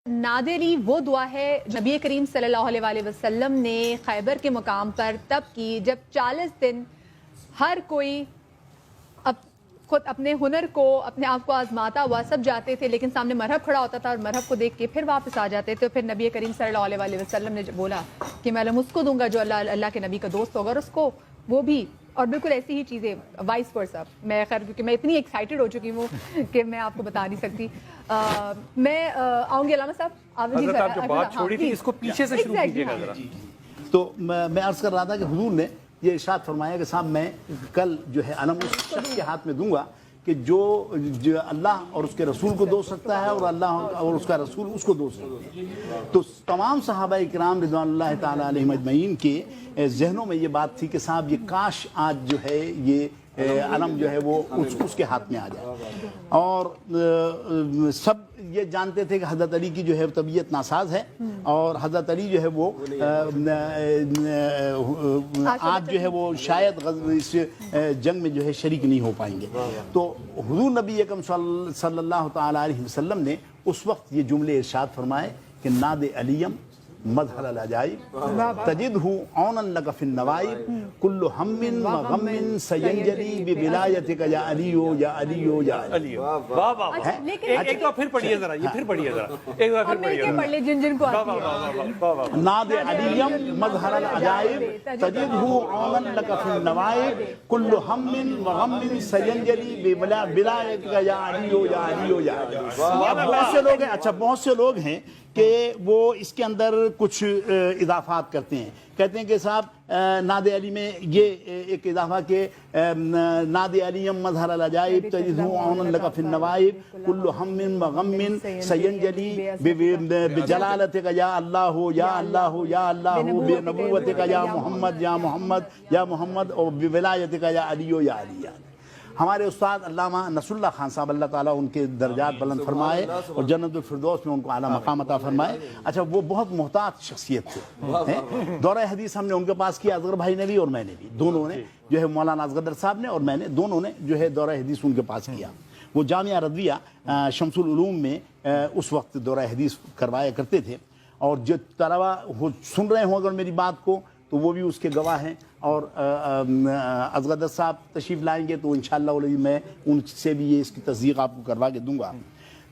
ناد علی وہ دعا ہے نبی کریم صلی اللہ علیہ وسلم نے خیبر کے مقام پر تب کی جب 40 دن ہر کوئی خود اپنے ہنر کو اپنے آپ کو آزماتا ہوا سب جاتے تھے، لیکن سامنے مرحب کھڑا ہوتا تھا اور مرحب کو دیکھ کے پھر واپس آ جاتے تھے. پھر نبی کریم صلی اللہ علیہ وسلم نے بولا کہ میں علم اس کو دوں گا جو اللہ کے نبی کا دوست ہوگا، اور اس کو وہ بھی. اور بالکل ایسی ہی چیزیں وائس ورسا. میں خیر کیونکہ میں اتنی ایکسائٹیڈ ہو چکی ہوں کہ میں آپ کو بتا نہیں سکتی. میں آؤں گی علامہ صاحب. حضرت آپ جو بات چھوڑی تھی اس کو پیچھے سے شروع کیجیے گا ذرا. تو میں عرض کر رہا تھا کہ حضور نے یہ ارشاد فرمایا کہ صاحب میں کل جو ہے علم اس شخص کے ہاتھ میں دوں گا کہ جو اللہ اور اس کے رسول کو دوست رکھتا ہے اور اللہ اور اس کا رسول اس کو دوست رکھتے ہیں. تو تمام صحابہ کرام رضوان اللہ تعالیٰ علیہم اجمعین کے ذہنوں میں یہ بات تھی کہ صاحب یہ کاش آج جو ہے یہ علم جو ہے وہ اس کے ہاتھ میں آ جائے. اور سب یہ جانتے تھے کہ حضرت علی کی جو ہے طبیعت ناساز ہے اور حضرت علی جو ہے وہ آج جو ہے وہ شاید اس جنگ میں جو ہے شریک نہیں ہو پائیں گے. تو حضور نبی اکرم صلی اللہ تعالیٰ علیہ وسلم نے اس وقت یہ جملے ارشاد فرمائے کہ ناد علیم مظہر العجائب تجدہ عونا لک فی النوائب کل ہم و غم سینجلی بولایتک یا علیو یا علیو یا علیو. ایک دفعہ پھر پڑھیے ذرا، یہ پھر پڑھیے ذرا، ایک دفعہ پھر پڑھیے. پڑھ لیں جن کو آتی ہے. ناد علیم مظہر العجائب تجدہ عونا لک فی النوائب کل ہم و غم سینجلی بولایتک یا علیو یا علیو یا علیو. اب بہت سے لوگ ہیں، اچھا بہت سے لوگ ہیں کہ وہ اس کے اندر کچھ اضافات کرتے ہیں. کہتے ہیں کہ صاحب ناد علی میں یہ ایک اضافہ کہ ناد علیم مظہر العجائب تجدہ عونا لک فی النوائب کل ہم و غم سینجلی بجلالتک یا اللہ یا اللہ یا اللہ بنبوتک یا محمد یا محمد یا محمد اور بولایتک یا علیو یا علی. ہمارے استاد علامہ نصر اللہ خان صاحب اللہ تعالیٰ ان کے درجات بلند فرمائے اور جنت الفردوس میں ان کو اعلیٰ مقام عطا فرمائے. اچھا وہ بہت محتاط شخصیت تھے. دورہ حدیث ہم نے ان کے پاس کیا، اصغر بھائی نے بھی اور میں نے بھی، دونوں نے جو ہے مولانا اصغر صاحب نے اور میں نے دونوں نے جو ہے دورہ حدیث ان کے پاس کیا. وہ جامعہ رضویہ شمس العلوم میں اس وقت دورہ حدیث کروایا کرتے تھے. اور جو طلبہ سن رہے ہوں اگر میری بات کو تو وہ بھی اس کے گواہ ہیں. اور اصغر صاحب تشریف لائیں گے تو انشاءاللہ میں ان سے بھی یہ اس کی تصدیق آپ کو کروا کے دوں گا.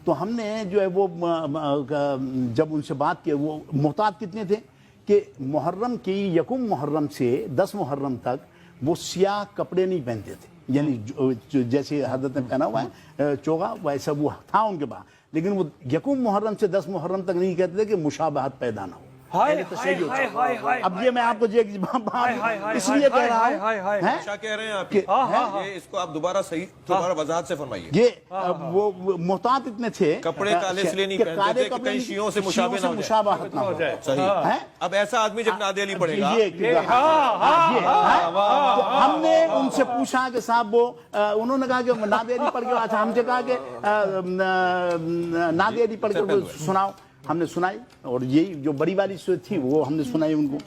تو ہم نے جو ہے وہ جب ان سے بات کی، وہ محتاط کتنے تھے کہ محرم کی یکم محرم سے 10 محرم تک وہ سیاہ کپڑے نہیں پہنتے تھے. یعنی جیسے حضرت نے پہنا ہوا ہے چوغا ویسا وہ تھا ان کے پاس، لیکن وہ یکم محرم سے 10 محرم تک نہیں کہتے تھے کہ مشابہت پیدا نہ ہو. اب یہ میں آپ کو اس لیے کہہ رہا ہوں کیا کہہ رہے ہیں آپ یہ اس کو آپ دوبارہ صحیح دوبارہ وضاحت سے فرمائیے. یہ وہ محتاط اتنے تھے کپڑے کالے اس لیے نہیں پہنتے تھے کہ کہیں شیعوں سے مشابہت نہ ہو جائے. صحیح. اب ایسا آدمی جب ناد علی پڑھے گا، ہم نے ان سے پوچھا کہ صاحب وہ انہوں نے کہا کہ ناد علی پڑھ کے، اچھا ہم سے کہا کہ ناد علی پڑھ کے سناؤ. ہم نے سنائی اور یہی جو بڑی والی صورت تھی وہ ہم نے سنائی ان کو،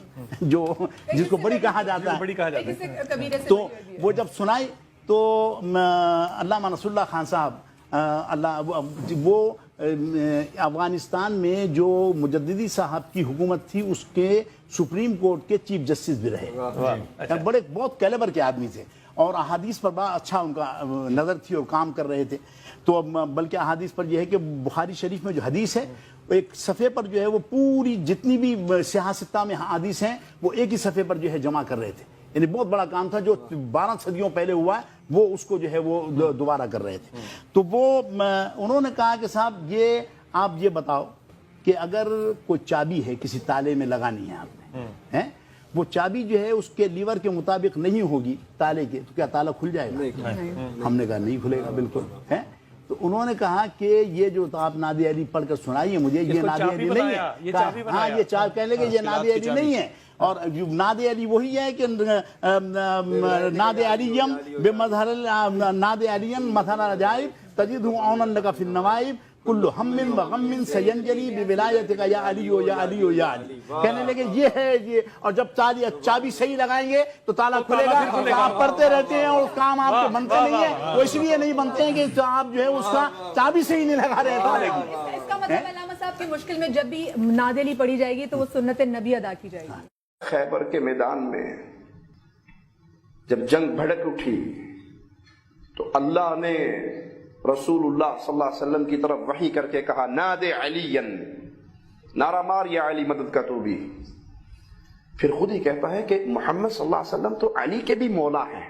جو جس کو بڑی کہا جاتا ہے. تو وہ جب سنائی تو علامہ نصر اللہ خان صاحب وہ افغانستان میں جو مجددی صاحب کی حکومت تھی اس کے سپریم کورٹ کے چیف جسٹس بھی رہے. بڑے بہت کیلیبر کے آدمی تھے اور احادیث پر بڑا اچھا ان کا نظر تھی اور کام کر رہے تھے. تو بلکہ احادیث پر یہ ہے کہ بخاری شریف میں جو حدیث ہے ایک صفحے پر جو ہے وہ پوری جتنی بھی سیاستہ میں حدیث ہیں وہ ایک ہی صفحے پر جو ہے جمع کر رہے تھے. یعنی بہت بڑا کام تھا جو 12 صدیوں پہلے ہوا ہے، وہ اس کو جو ہے وہ دوبارہ کر رہے تھے. تو وہ انہوں نے کہا کہ صاحب یہ آپ یہ بتاؤ کہ اگر کوئی چابی ہے کسی تالے میں لگانی ہے آپ نے، وہ چابی جو ہے اس کے لیور کے مطابق نہیں ہوگی تالے کے، تو کیا تالا کھل جائے گا؟ ہم نے کہا نہیں کھلے گا بالکل. تو انہوں نے کہا کہ یہ جو آپ ناد علی پڑھ کر سنائیے مجھے، یہ ناد علی نہیں ہے. ہاں یہ چابی کہنے لگے یہ ناد علی نہیں ہے. اور ناد علی وہی ہے کہ ناد علیم بمظہر ناد علیم مظہر العجائب تجدہ عونا لک فی النوائب کل ہم و غم سینجلی بولایتک یا علیو یا علیو یا علی. کہنے لگے یہ ہے یہ، اور جب چابی صحیح لگائیں گے تو تالا کھلے گا. آپ پڑھتے رہتے ہیں اور کام آپ کے بنتے نہیں ہیں، وہ اس لیے نہیں بنتے ہیں کہ آپ جو ہے اس کا چابی صحیح نہیں لگا رہے تالے کی. صاحب کی مشکل میں جب بھی نادلی پڑھی جائے گی تو وہ سنت نبی ادا کی جائے گی. خیبر کے میدان میں جب جنگ بھڑک اٹھی تو اللہ نے رسول اللہ صلی اللہ علیہ وسلم کی طرف وحی کر کے کہا نادے علی، نعرہ مار یا علی مدد کا تو بھی. پھر خود ہی کہتا ہے کہ محمد صلی اللہ علیہ وسلم تو علی کے بھی مولا ہیں،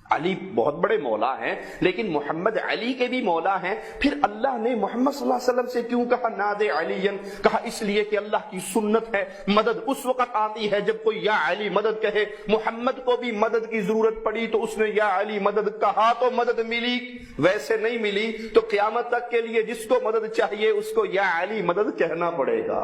علی بہت بڑے مولا ہیں لیکن محمد علی کے بھی مولا ہیں. پھر اللہ نے محمد صلی اللہ علیہ وسلم سے کیوں کہا نادے علی؟ کہا اس لیے کہ اللہ کی سنت ہے مدد اس وقت آتی ہے جب کوئی یا علی مدد کہے. محمد کو بھی مدد کی ضرورت پڑی تو اس نے یا علی مدد کہا تو مدد ملی، ویسے نہیں ملی تو قیامت تک کے لیے جس کو مدد چاہیے اس کو یا علی مدد کہنا پڑے گا.